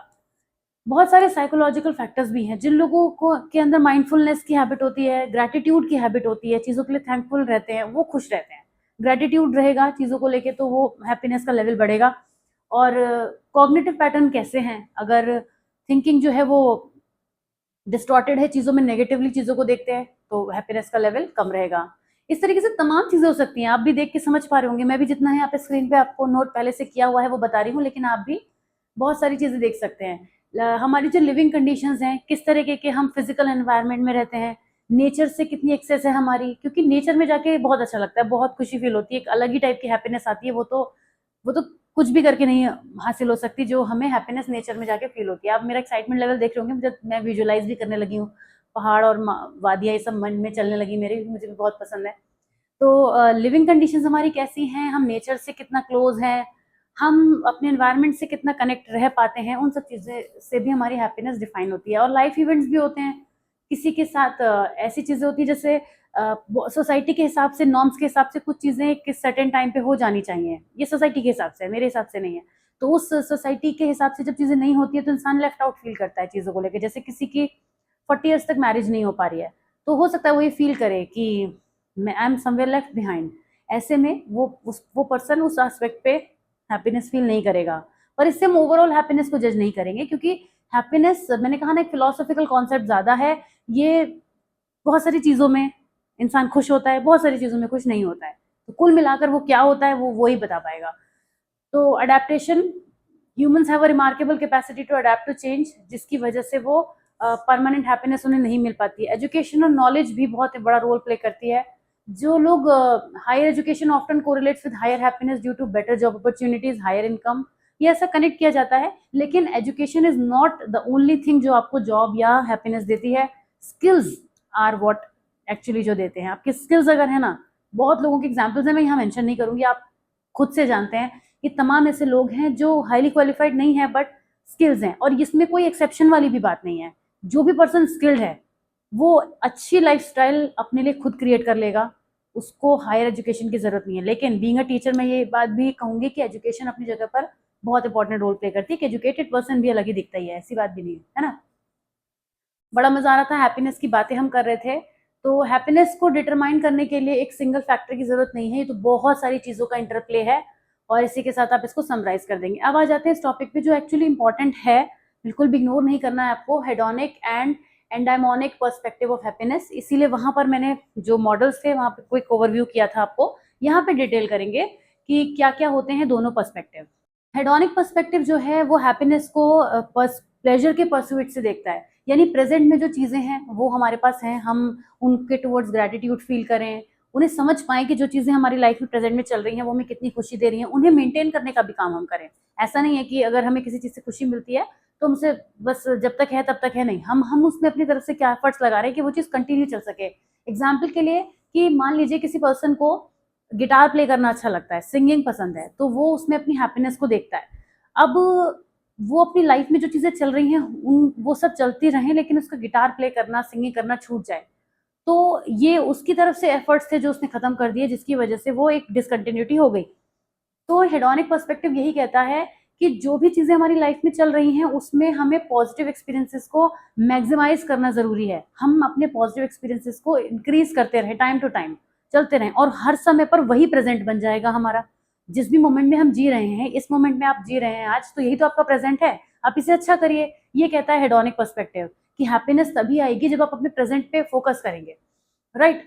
Speaker 1: बहुत सारे साइकोलॉजिकल फैक्टर्स भी हैं, जिन लोगों को के अंदर माइंडफुलनेस की हैबिट होती है, ग्रैटिट्यूड की हैबिट होती है, चीज़ों के लिए थैंकफुल रहते हैं, वो खुश रहते हैं। ग्रैटिट्यूड रहेगा चीज़ों को लेके तो वो हैप्पीनेस का लेवल बढ़ेगा। और कॉग्निटिव पैटर्न कैसे हैं, अगर थिंकिंग जो है वो डिस्टॉर्टेड है, चीज़ों में नेगेटिवली चीज़ों को देखते हैं, तो हैप्पीनेस का लेवल कम रहेगा। इस तरीके से तमाम चीज़ें हो सकती हैं, आप भी देख के समझ पा रहे होंगे, मैं भी जितना है यहाँ पे स्क्रीन पे आपको नोट पहले से किया हुआ है वो बता रही हूँ, लेकिन आप भी बहुत सारी चीज़ें देख सकते हैं। हमारी जो लिविंग कंडीशंस हैं, किस तरीके के हम फिजिकल एनवायरनमेंट में रहते हैं, नेचर से कितनी एक्सेस है हमारी, क्योंकि नेचर में जाके बहुत अच्छा लगता है, बहुत खुशी फील होती है, एक अलग ही टाइप की हैप्पीनेस आती है, वो तो कुछ भी करके नहीं हासिल हो सकती, जो हमें हैप्पीनेस नेचर में जाके फील होती है। आप मेरा एक्साइटमेंट लेवल देख रहे होंगे, जब मैं विजुअलाइज भी करने लगी हूँ, पहाड़ और वादियाँ ये सब मन में चलने लगी मेरे, मुझे भी बहुत पसंद है। तो लिविंग कंडीशंस हमारी कैसी हैं, हम नेचर से कितना क्लोज हैं, हम अपने एनवायरनमेंट से कितना कनेक्ट रह पाते हैं, उन सब चीज़ें से भी हमारी हैप्पीनेस डिफाइन होती है। और लाइफ इवेंट्स भी होते हैं, किसी के साथ ऐसी चीज़ें होती है, जैसे सोसाइटी के हिसाब से, नॉर्म्स के हिसाब से कुछ चीज़ें किस सर्टेन टाइम पे हो जानी चाहिए, ये सोसाइटी के हिसाब से है, मेरे हिसाब से नहीं है। तो उस सोसाइटी के हिसाब से जब चीज़ें नहीं होती है तो इंसान लेफ्ट आउट फील करता है चीज़ों को लेकर। जैसे किसी की 40 ईयर्स तक मैरिज नहीं हो पा रही है, तो हो सकता है वो ये फील करे कि मैं I am somewhere left behind. ऐसे में वो पर्सन उस एस्पेक्ट पे हैप्पीनेस फील नहीं करेगा, पर इससे हम ओवरऑल हैप्पीनेस को जज नहीं करेंगे, क्योंकि हैप्पीनेस, मैंने कहा ना, एक फिलोसॉफिकल कॉन्सेप्ट ज़्यादा है। ये बहुत सारी चीज़ों में इंसान खुश होता है, बहुत सारी चीज़ों में खुश नहीं होता है, तो कुल मिलाकर वो क्या होता है वो ही बता पाएगा। तो adaptation, humans have a remarkable capacity to adapt to change, जिसकी वजह से वो परमानेंट हैप्पीनेस उन्हें नहीं मिल पाती है। एजुकेशन और नॉलेज भी बहुत बड़ा रोल प्ले करती है। जो लोग higher education often correlates with higher happiness due to better job opportunities, higher income, ये ऐसा कनेक्ट किया जाता है। लेकिन education is not the only thing जो आपको जॉब या हैप्पीनेस देती है। स्किल्स आर व्हाट एक्चुअली जो देते हैं। आपके स्किल्स अगर है ना, बहुत लोगों के एग्जाम्पल्स हैं, मैं यहाँ मेंशन नहीं करूंगी, आप खुद से जानते हैं कि तमाम ऐसे लोग हैं जो हाईली क्वालिफाइड नहीं है बट स्किल्स हैं, और इसमें कोई एक्सेप्शन वाली भी बात नहीं है। जो भी पर्सन स्किल्ड है वो अच्छी लाइफस्टाइल अपने लिए खुद क्रिएट कर लेगा, उसको हायर एजुकेशन की जरूरत नहीं है। लेकिन बीइंग अ टीचर मैं ये बात भी कहूंगी कि एजुकेशन अपनी जगह पर बहुत इंपॉर्टेंट रोल प्ले करती है कि एजुकेटेड पर्सन भी अलग ही दिखता ही है, ऐसी बात भी नहीं है ना। बड़ा मजा आ रहा था, हैप्पीनेस की बातें हम कर रहे थे। तो हैप्पीनेस को डिटरमाइन करने के लिए एक सिंगल फैक्टर की जरूरत नहीं है, ये तो बहुत सारी चीजों का इंटरप्ले है, और इसी के साथ आप इसको समराइज कर देंगे। अब आ जाते हैं इस टॉपिक पे जो एक्चुअली इंपॉर्टेंट है, बिल्कुल भी इग्नोर नहीं करना है आपको, hedonic and eudaimonic perspective of happiness. इसीलिए वहां पर मैंने जो मॉडल्स थे वहां पे क्विक ओवरव्यू किया था आपको, यहाँ पे डिटेल करेंगे कि क्या क्या होते हैं दोनों पर्सपेक्टिव। हेडोनिक पर्सपेक्टिव जो है वो हैप्पीनेस को प्लेजर के परस्यूट से देखता है, यानी प्रेजेंट में जो चीजें हैं वो हमारे पास हैं, हम उनके टुवर्ड्स ग्रेटिट्यूड फील करें, उन्हें समझ पाएं कि जो चीजें हमारी लाइफ में प्रेजेंट में चल रही हैं वो हमें कितनी खुशी दे रही हैं, उन्हें मेंटेन करने का भी काम हम करें। ऐसा नहीं है कि अगर हमें किसी चीज से खुशी मिलती है तो हमसे बस जब तक है तब तक है, नहीं, हम उसमें अपनी तरफ से क्या एफर्ट्स लगा रहे हैं कि वो चीज कंटिन्यू चल सके। एग्जाम्पल के लिए कि मान लीजिए किसी पर्सन को गिटार प्ले करना अच्छा लगता है, सिंगिंग पसंद है, तो वो उसमें अपनी हैप्पीनेस को देखता है। अब वो अपनी लाइफ में जो चीजें चल रही हैं उन वो सब चलती रहें, लेकिन उसका गिटार प्ले करना, सिंगिंग करना छूट जाए, तो ये उसकी तरफ से एफर्ट्स थे जो उसने खत्म कर दिए, जिसकी वजह से वो एक डिसकंटिन्यूटी हो गई। तो हेडोनिक पर्सपेक्टिव यही कहता है कि जो भी चीजें हमारी लाइफ में चल रही हैं उसमें हमें पॉजिटिव एक्सपीरियंसेस को मैक्सिमाइज करना जरूरी है। हम अपने पॉजिटिव एक्सपीरियंसेस को इंक्रीज करते रहे, टाइम टू टाइम चलते रहें, और हर समय पर वही प्रेजेंट बन जाएगा हमारा। जिस भी मोमेंट में हम जी रहे हैं, इस मोमेंट में आप जी रहे हैं आज, तो यही तो आपका प्रेजेंट है, आप इसे अच्छा करिए। ये कहता है हेडोनिक पर्सपेक्टिव कि हैप्पीनेस तभी आएगी जब आप अपने प्रेजेंट पे फोकस करेंगे, राइट,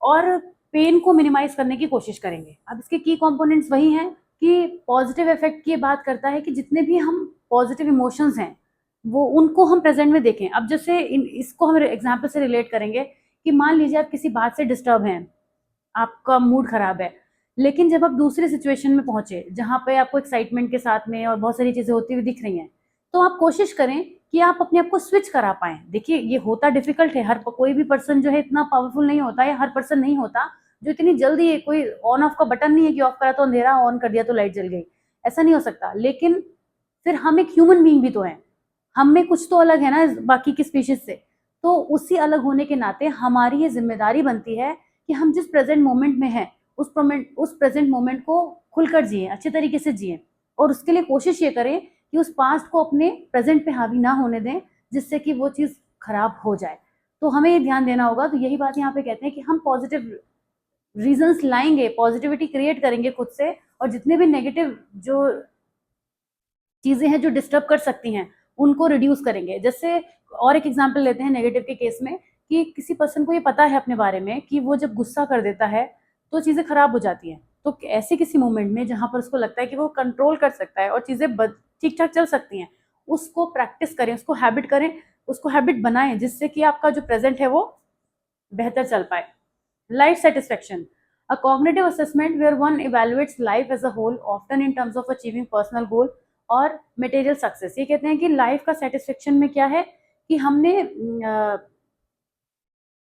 Speaker 1: और पेन को मिनिमाइज करने की कोशिश करेंगे। अब इसके की कंपोनेंट्स वही हैं कि पॉजिटिव इफेक्ट की बात करता है कि जितने भी हम पॉजिटिव इमोशंस हैं वो उनको हम प्रेजेंट में देखें। अब जैसे इसको हम एग्जाम्पल से रिलेट करेंगे कि मान लीजिए आप किसी बात से डिस्टर्ब हैं, आपका मूड खराब है, लेकिन जब आप दूसरी सिचुएशन में पहुंचे जहां पे आपको एक्साइटमेंट के साथ में और बहुत सारी चीजें होती हुई दिख रही हैं, तो आप कोशिश करें कि आप अपने आप को स्विच करा पाएं। देखिए ये होता डिफिकल्ट है, हर कोई भी पर्सन जो है इतना पावरफुल नहीं होता है, हर पर्सन नहीं होता जो इतनी जल्दी है, कोई ऑन ऑफ का बटन नहीं है कि ऑफ करा तो अंधेरा, ऑन कर दिया तो लाइट जल गई, ऐसा नहीं हो सकता। लेकिन फिर हम एक ह्यूमन बीइंग भी तो हैं, हम में कुछ तो अलग है ना बाकी की स्पीशीज से, तो उसी अलग होने के नाते हमारी ये जिम्मेदारी बनती है कि हम जिस प्रेजेंट मोमेंट में हैं उस प्रेजेंट मोमेंट को खुलकर जिए, अच्छे तरीके से जिए, और उसके लिए कोशिश ये करें कि उस पास्ट को अपने प्रेजेंट पे हावी ना होने दें जिससे कि वो चीज़ खराब हो जाए। तो हमें ये ध्यान देना होगा। तो यही बात यहाँ पे कहते हैं कि हम पॉजिटिव रीजंस लाएंगे, पॉजिटिविटी क्रिएट करेंगे खुद से, और जितने भी नेगेटिव जो चीजें हैं जो डिस्टर्ब कर सकती हैं उनको रिड्यूस करेंगे। जैसे और एक एग्जांपल लेते हैं नेगेटिव के केस में, कि किसी पर्सन को ये पता है अपने बारे में कि वो जब गुस्सा कर देता है तो चीजें खराब हो जाती हैं, तो ऐसे किसी मोमेंट में जहां पर उसको लगता है कि वो कंट्रोल कर सकता है और चीजें ठीक ठाक चल सकती हैं, उसको प्रैक्टिस करें, उसको हैबिट करें, उसको हैबिट बनाएं, जिससे कि आपका जो प्रेजेंट है वो बेहतर चल पाए। Life satisfaction, a cognitive assessment where one evaluates life as a whole, often in terms of achieving personal goal और material success। ये कहते हैं कि लाइफ का सेटिस्फेक्शन में क्या है कि हमने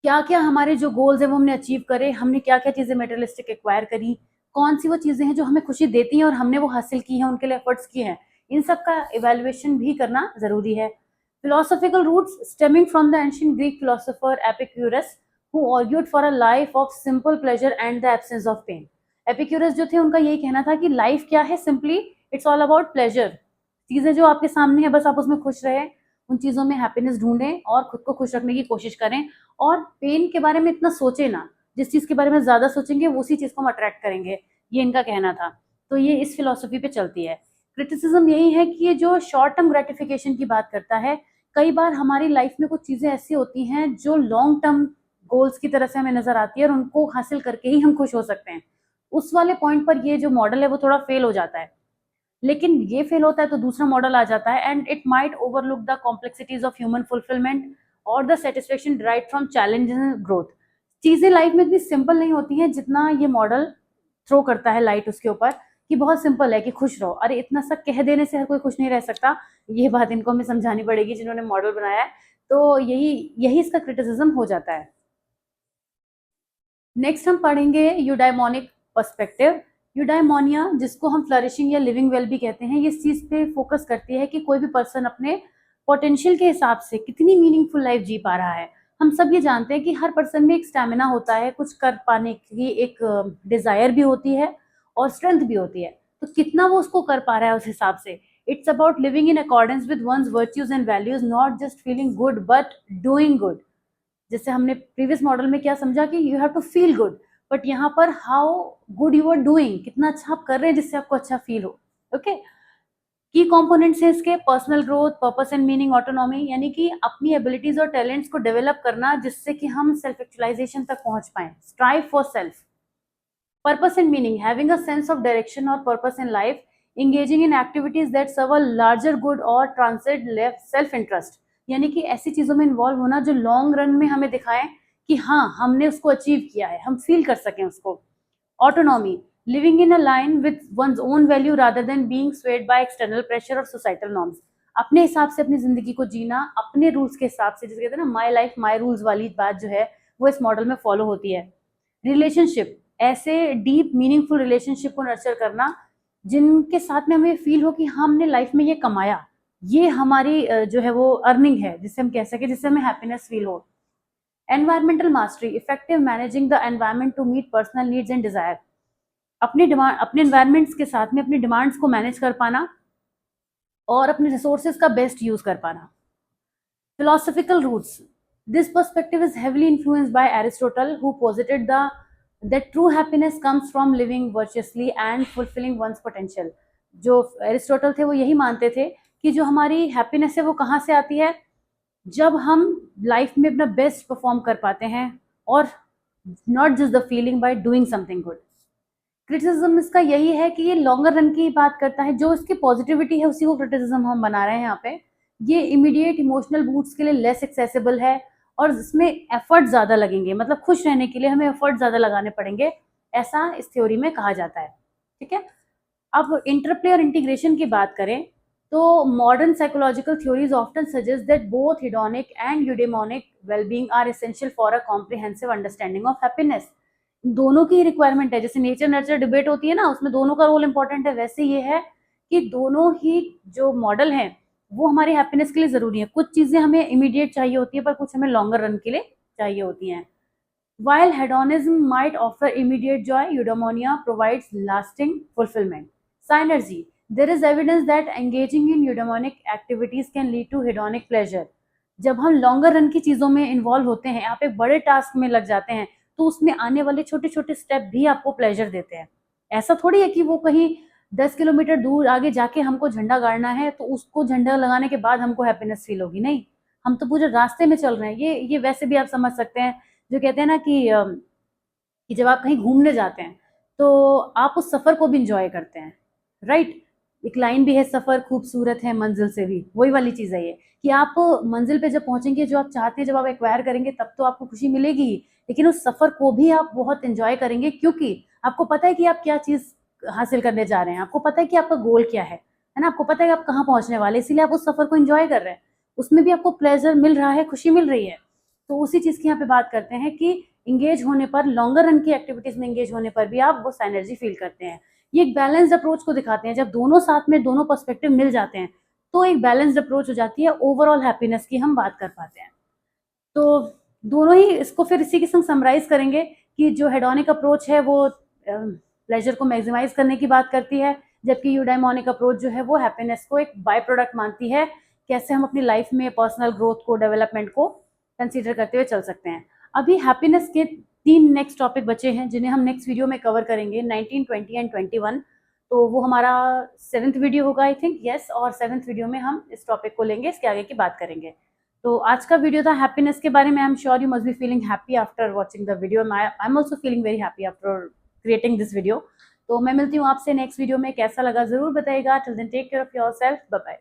Speaker 1: क्या क्या हमारे जो गोल्स है वो हमने अचीव करे, हमने क्या क्या चीजें मेटेरियलिस्टिक एक्वायर करी, कौन सी वो चीजें हैं जो हमें खुशी देती हैं और हमने वो हासिल की हैं, उनके लिए एफर्ट्स किए हैं, इन सब का इवेल्युएशन भी करना जरूरी है। Philosophical roots stemming from the ancient Greek philosopher Epicurus who argued for a life of simple pleasure and the absence of pain। Epicurus जो थे उनका यही कहना था कि लाइफ क्या है, simply it's all about pleasure, चीजें जो आपके सामने है बस आप उसमें खुश रहे, उन चीजों में हैप्पीनेस ढूंढें और खुद को खुश रखने की कोशिश करें, और पेन के बारे में इतना सोचे ना, जिस चीज के बारे में ज्यादा सोचेंगे वो उसी चीज को हम अट्रैक्ट करेंगे, ये इनका कहना था। तो ये इस फिलोसफी पे चलती है। क्रिटिसिज्म यही है कि ये जो शॉर्ट टर्म ग्रेटिफिकेशन की बात करता है, कई बार हमारी लाइफ में कुछ चीजें ऐसी होती हैं जो लॉन्ग टर्म गोल्स की तरह से हमें नजर आती है और उनको हासिल करके ही हम खुश हो सकते हैं। उस वाले पॉइंट पर ये जो मॉडल है वो थोड़ा फेल हो जाता है। लेकिन ये फेल होता है तो दूसरा मॉडल आ जाता है, and it might overlook the complexities of human fulfilment और the satisfaction derived from challenges and growth. चीजें लाइफ में इतनी सिंपल नहीं होती हैं जितना ये मॉडल थ्रो करता है लाइट उसके ऊपर, कि बहुत सिंपल है कि खुश रहो। अरे इतना सा कह देने से हर कोई खुश नहीं रह सकता, ये बात इनको हमें समझानी पड़ेगी जिन्होंने मॉडल बनाया है। तो यही यही इसका क्रिटिसिज्म हो जाता है। नेक्स्ट हम पढ़ेंगे यूडाइमोनिक पर्सपेक्टिव। यूडाइमोनिया, जिसको हम फ्लरिशिंग या लिविंग वेल भी कहते हैं, ये इस चीज पे फोकस करती है कि कोई भी पर्सन अपने पोटेंशियल के हिसाब से कितनी मीनिंगफुल लाइफ जी पा रहा है। हम सब ये जानते हैं कि हर पर्सन में एक स्टैमिना होता है, कुछ कर पाने की एक डिजायर भी होती है और स्ट्रेंथ भी होती है, तो कितना वो उसको कर पा रहा है उस हिसाब से। It's about living in accordance with one's virtues and values, not just feeling good but doing good. जैसे हमने प्रीवियस मॉडल में क्या समझा कि you have to feel good, but यहाँ पर how good you are doing, कितना अच्छा आप कर रहे हैं जिससे आपको अच्छा फील हो। ओके, की कंपोनेंट्स हैं इसके, personal growth, purpose and meaning, autonomy, यानी कि अपनी एबिलिटीज और टैलेंट्स को डेवलप करना जिससे कि हम सेल्फ एक्चुअलाइजेशन तक पहुंच पाए, strive for self. Purpose and meaning, having a sense of direction और purpose in life, engaging in activities that serve a larger good or transcend self interest, यानी कि ऐसी चीजों में इन्वॉल्व होना जो लॉन्ग रन में हमें दिखाएं कि हाँ हमने उसको अचीव किया है, हम फील कर सकें उसको। Autonomy, living in a line with one's own value rather than being swayed by external pressure और सोसाइटल नॉर्म्स, अपने हिसाब से अपनी जिंदगी को जीना, अपने रूल्स के हिसाब से, जिसे कहते हैं ना माई लाइफ माई रूल्स वाली बात जो है वो इस मॉडल में फॉलो होती है। रिलेशनशिप, ऐसे डीप मीनिंगफुल रिलेशनशिप को नर्चर करना जिनके साथ में हमें फील हो कि हमने लाइफ में ये कमाया, ये हमारी जो है वो अर्निंग है जिससे हम कह सके, जिससे हमें हैप्पीनेस फील हो। Environmental mastery, effective managing the environment to meet personal needs and desire, अपने डिमांड, अपने एनवायरमेंट्स के साथ में अपनी डिमांड्स को मैनेज कर पाना और अपने रिसोर्सेज का बेस्ट यूज कर पाना। Philosophical roots, this perspective is heavily influenced by Aristotle who posited the that true happiness comes from living virtuously and fulfilling one's potential। जो एरिस्टोटल थे वो यही मानते थे कि जो हमारी हैप्पीनेस है वो कहाँ से आती है, जब हम लाइफ में अपना बेस्ट परफॉर्म कर पाते हैं और not just the feeling by doing something good. Criticism इसका यही है कि ये लॉन्गर रन की बात करता है, जो इसकी पॉजिटिविटी है उसी को क्रिटिसिज्म हम बना रहे हैं यहाँ पे। ये इमीडिएट इमोशनल बूट्स के लिए लेस एक्सेसिबल है और इसमें एफर्ट ज्यादा लगेंगे, मतलब खुश रहने के लिए हमें एफर्ट ज्यादा लगाने पड़ेंगे, ऐसा इस थ्योरी में कहा जाता है। ठीक है, अब इंटरप्ले और इंटीग्रेशन की बात करें तो modern psychological theories often suggest that both hedonic and eudaimonic wellbeing are essential for a comprehensive understanding of happiness. दोनों की रिक्वायरमेंट है, जैसे नेचर नर्चर डिबेट होती है ना, उसमें दोनों का रोल इंपॉर्टेंट है, वैसे ये है कि दोनों ही जो मॉडल हैं वो हमारी हैप्पीनेस के लिए जरूरी है। कुछ चीजें हमें इमीडिएट चाहिए होती है पर कुछ हमें लॉन्गर रन के लिए चाहिए होती हैं। While hedonism might offer immediate joy, eudaimonia provides lasting fulfillment. Synergy, there is evidence that engaging in eudaimonic activities can lead to hedonic pleasure। जब हम लॉन्गर रन की चीजों में इन्वॉल्व होते हैं, आप एक बड़े टास्क में लग जाते हैं, तो उसमें आने वाले छोटे छोटे स्टेप भी आपको प्लेजर देते हैं। ऐसा थोड़ी है कि वो कहीं 10 किलोमीटर दूर आगे जाके हमको झंडा गाड़ना है तो उसको झंडा लगाने के बाद हमको हैप्पीनेस फील होगी, नहीं, हम तो पूरे रास्ते में चल रहे हैं। ये वैसे भी आप समझ सकते हैं, जो कहते हैं ना कि जब आप कहीं घूमने जाते हैं तो आप उस सफर को भी इंजॉय करते हैं, राइट। एक लाइन भी है, सफर खूबसूरत है मंजिल से भी, वही वाली चीज है ये, कि आप मंजिल पे जब पहुंचेंगे, जो आप चाहते हैं जब आप एक्वायर करेंगे तब तो आपको खुशी मिलेगी ही, लेकिन उस सफर को भी आप बहुत एंजॉय करेंगे क्योंकि आपको पता है कि आप क्या चीज हासिल करने जा रहे हैं, आपको पता है कि आपका गोल क्या है ना, आपको पता है कि आप कहाँ पहुंचने वाले, इसीलिए आप उस सफर को एंजॉय कर रहे हैं, उसमें भी आपको प्लेजर मिल रहा है, खुशी मिल रही है। तो उसी चीज की यहाँ पे बात करते हैं कि इंगेज होने पर, लॉन्गर रन की एक्टिविटीज में इंगेज होने पर भी आप वो एनर्जी फील करते हैं। ये एक बैलेंस्ड अप्रोच को दिखाते हैं, जब दोनों साथ में दोनों पर्सपेक्टिव मिल जाते हैं तो एक बैलेंस्ड अप्रोच हो जाती है, ओवरऑल हैप्पीनेस की हम बात कर पाते हैं। तो दोनों ही इसको फिर इसी के संग समराइज करेंगे कि जो हेडोनिक अप्रोच है वो प्लेजर को मैक्सिमाइज करने की बात करती है, जबकि यूडाइमोनिक अप्रोच जो है वो हैप्पीनेस को एक बाय प्रोडक्ट मानती है, कैसे हम अपनी लाइफ में पर्सनल ग्रोथ को, डेवलपमेंट को कंसीडर करते हुए चल सकते हैं। अभी हैप्पीनेस के 3 नेक्स्ट टॉपिक बचे हैं जिन्हें हम नेक्स्ट वीडियो में कवर करेंगे, 19, 20 एंड 21। तो वो हमारा 7th वीडियो होगा आई थिंक, यस, और 7th वीडियो में हम इस टॉपिक को लेंगे, इसके आगे की बात करेंगे। तो आज का वीडियो था हैप्पीनेस के बारे में। I am sure you must be feeling happy after watching the video, I am also feeling very happy after creating this video. तो मैं मिलती हूँ आपसे नेक्स्ट वीडियो में, कैसा लगा जरूर बताइएगा। Till then take care of yourself, bye bye.